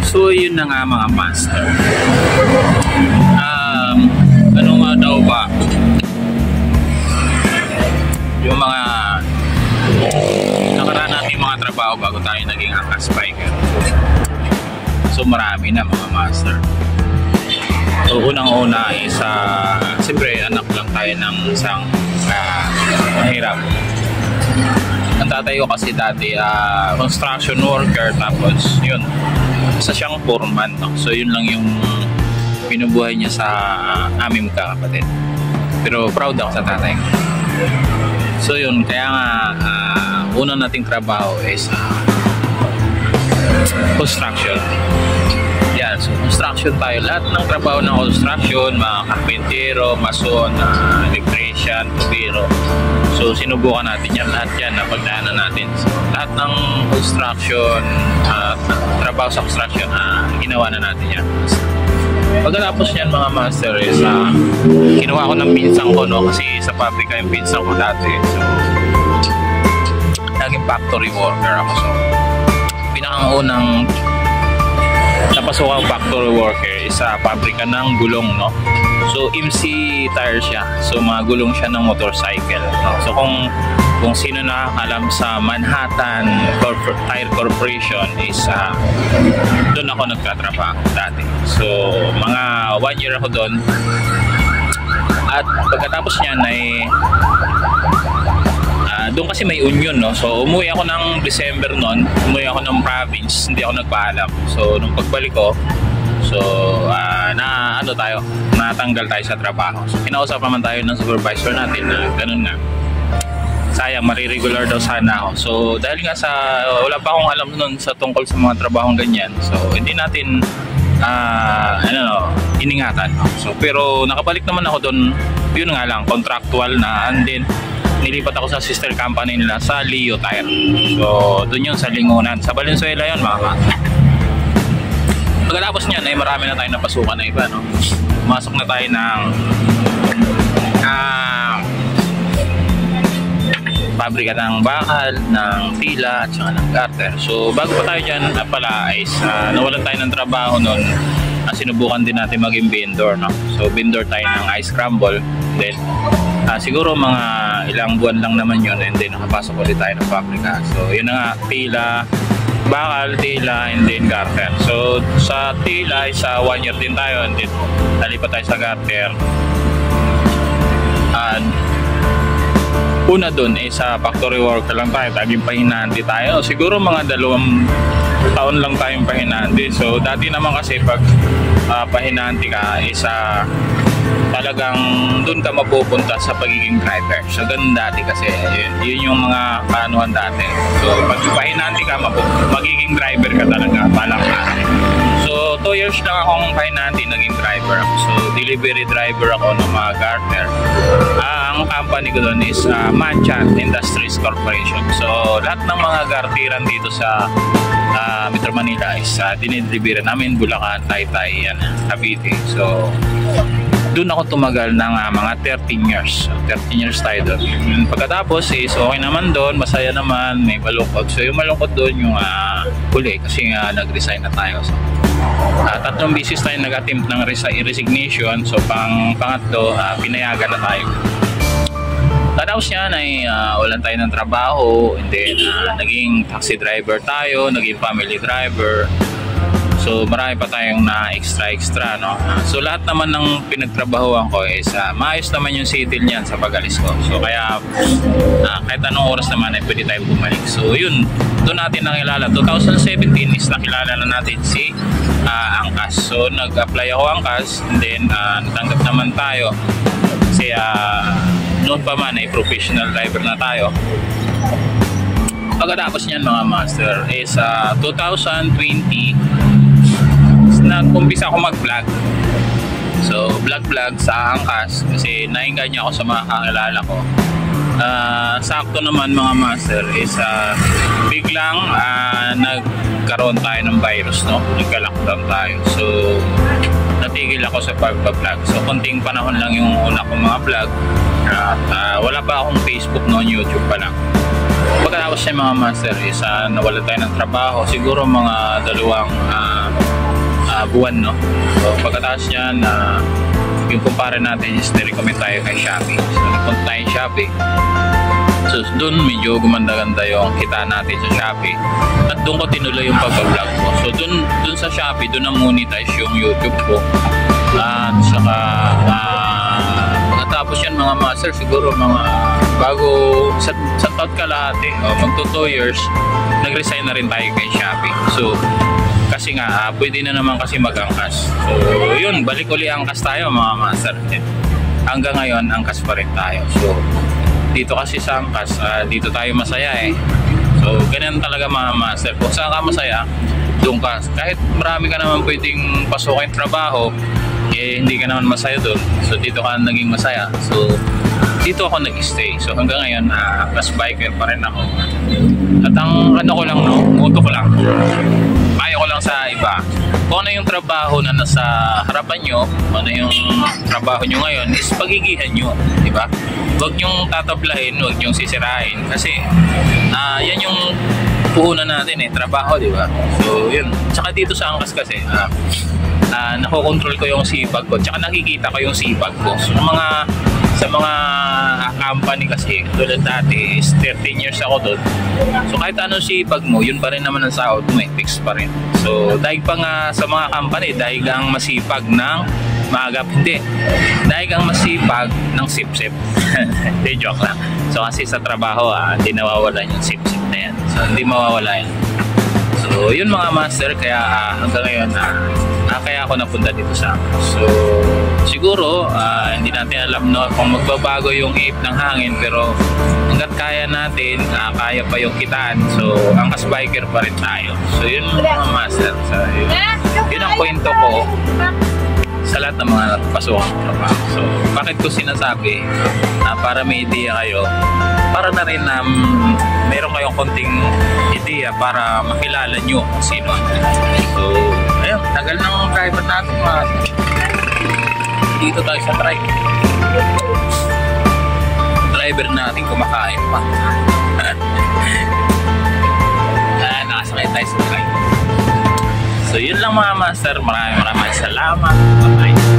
So yun na nga mga master. Ano nga daw ba yung mga nakaraan natin mga trabaho bago tayo naging angkas biker? So marami na mga master. So unang-una is siyempre anak lang tayo ng isang mahirap. Ang tatay ko kasi dati construction worker, tapos yun, isa siyang foreman, no? So yun lang yung binubuhay niya sa aming kapatid. Pero proud ako sa tatay ko. So yun, kaya nga unang nating trabaho is construction. Yan, so construction tayo. Lahat ng trabaho ng construction, mga karpentero, mason, electrician, tubero. So sinubukan natin yan, lahat yan, napagdaanan natin. So, lahat ng construction, trabaho sa construction, ginawa na natin yan. Pagkatapos yan mga master is kinuha ko ng pinsan ko, no? Kasi sa pabrika yung pinsan ko dati. So naging factory worker ako. So pinakaunang napasok ang factory worker is sa pabrika ng gulong, no? So MC tire siya. So mga gulong siya ng motorcycle, no? So kung sino nakakalam sa Manhattan Tire Corporation is doon ako nagtatrabaho dati. So mga 1 year ako doon. At pagkatapos niyan ay doon kasi may union, no? So umuwi ako ng December noon, umuwi ako ng province, hindi ako nagpaalam. So nung pagbalik ko, so natanggal tayo sa trabaho. So kinausap naman tayo ng supervisor natin na ganun nga, sayang, mariregular daw sana ako. So dahil nga wala pa akong alam noon sa tungkol sa mga trabahong ganyan, so hindi natin iningatan. So pero nakabalik naman ako doon, yun nga lang, contractual na, and then nilipat ako sa sister company nila sa Leo Tire. So doon yun sa Lingunan, sa Valenzuela yun mga kapatid. Pagkatapos niyan ay marami na tayong napasukan na iba, no? Pumasok na tayo ng pabrika ng bakal, ng tila at saka ng garter. So bago pa tayo dyan pala is nawalan tayo ng trabaho noon. Sinubukan din natin maging vendor, no? So vendor tayo ng ice crumble. Then siguro mga ilang buwan lang naman yun, and then nakapasok ulit tayo ng pabrika. So yun na nga, tila, bakal, tila, and then garter. So sa tila is 1 year din tayo, and then nalipat tayo sa garter. And una dun sa factory worker lang tayo, taging pahinante tayo. Siguro mga 2 taon lang tayong pahinante. So dati naman kasi pag pahinante ka is talagang dun ka mapupunta sa pagiging driver. So ganun dati kasi yun yung mga kaanuhan dati. So pag pahinante ka, magiging driver ka talaga, palang ka. So 2 years lang akong pahinante, naging driver ako. So delivery driver ako ng mga garter. Ang company ko doon is Manchant Industries Corporation. So lahat ng mga gartiran dito sa Metro Manila is dinidelivery namin, Bulacan, Taytay, yan, Cavite. So doon ako tumagal ng mga 13 years. 13 years tayo doon. Pagkatapos is okay naman doon, masaya naman, may malungkot. So yung malungkot doon yung huli kasi nag-resign na tayo. So 3 beses tayo nag-attempt ng resignation. So pangatlo, pinayagan na tayo. Tapos yan ay walan tayo ng trabaho, and then naging taxi driver tayo, naging family driver. So marami pa tayong na extra, no? So lahat naman ng pinagtrabahoan ko is maayos naman yung settle niyan sa pag-alis ko. So kaya kahit anong oras naman ay pwede tayong bumalik. So yun, doon natin nakilala. 2017 is nakilala na natin si Angkas. So nag-apply ako Angkas, and then natanggap naman tayo. Kasi noon pa man ay professional driver na tayo. Pagkatapos niyan mga master is 2020 nag-umpisa ako mag-vlog. So vlog sa Angkas kasi nainganyo ako sa mga kakilala ko. Sakto naman mga master is biglang nagkaroon tayo ng virus, no? Nagka-lockdown tayo. So natigil ako sa pag-vlog. So konting panahon lang yung una kong mga vlog. At wala pa akong Facebook noon, YouTube pa lang. Pagkatapos niya mga master is nawalan tayo ng trabaho. Siguro mga buwan, no? So pagkatapos niyan, yung kumpara natin is recommend tayo kay Shopee. So nagpunta tayo Shopee. So doon medyo gumanda-ganda yung kita natin sa Shopee. At doon ko tinuloy yung pag-vlog ko. So doon sa Shopee, doon na-monetize yung YouTube ko. At saka pagkatapos yan mga master, siguro mga bago sa taon kalahati, magto 2 years, nag-resign na rin tayo kay Shopee. So kasi nga pwede na naman kasi mag-angkas. So yun, balik uli angkas tayo mga master. Hanggang ngayon angkas pa rin tayo. So dito kasi sa angkas, dito tayo masaya eh. So ganyan talaga mga master. Kung saan ka masaya, doon ka. Kahit marami ka naman pwedeng pasukin trabaho, hindi ka naman masaya doon. So dito ka naging masaya. So dito ako nag-stay. So hanggang ngayon, angkas biker pa rin ako. At ang ano ko lang, no, moto ko lang, ayaw ko lang sa iba. Kung ano yung trabaho na nasa harapan nyo, kung ano yung trabaho nyo ngayon, is pagigihan nyo, diba? Huwag nyong tatablahin, huwag nyong sisirain. Kasi yan yung puhunan natin eh, trabaho, diba? So yun. Tsaka dito sa angkas kasi, nakokontrol ko yung sipag ko, tsaka nakikita ko yung sipag ko. So sa mga company kasi tulad dati is 13 years ako doon. So kahit anong sipag mo, yun pa rin naman ang sahod mo, fix pa rin. So dahil pa nga sa mga company, dahil ang masipag ng maagap, hindi. Dahil ang masipag ng sip-sip. Hindi, joke lang. So kasi sa trabaho, hindi nawawala yung sip-sip na yan. So hindi mawawala yan. So yun mga master, kaya hanggang ngayon, kaya ako napunta dito sa angkas. So siguro hindi natin alam, no, kung magbabago yung ape ng hangin, pero hanggat kaya natin, kaya pa yung kitaan. So angkas biker pa rin tayo. So yun mga master. So yun ang kwento ko sa lahat ng mga napasok trabaho. So bakit ko sinasabi, para may idea kayo, para na rin na meron kayong konting idea para makilala nyo kung sino. So ayun, tagal ng driver natin, dito tayo sa drive. Driver natin kumakain pa. Nakasakay tayo sa drive. So yun lang mga master, maraming salamat. Bye.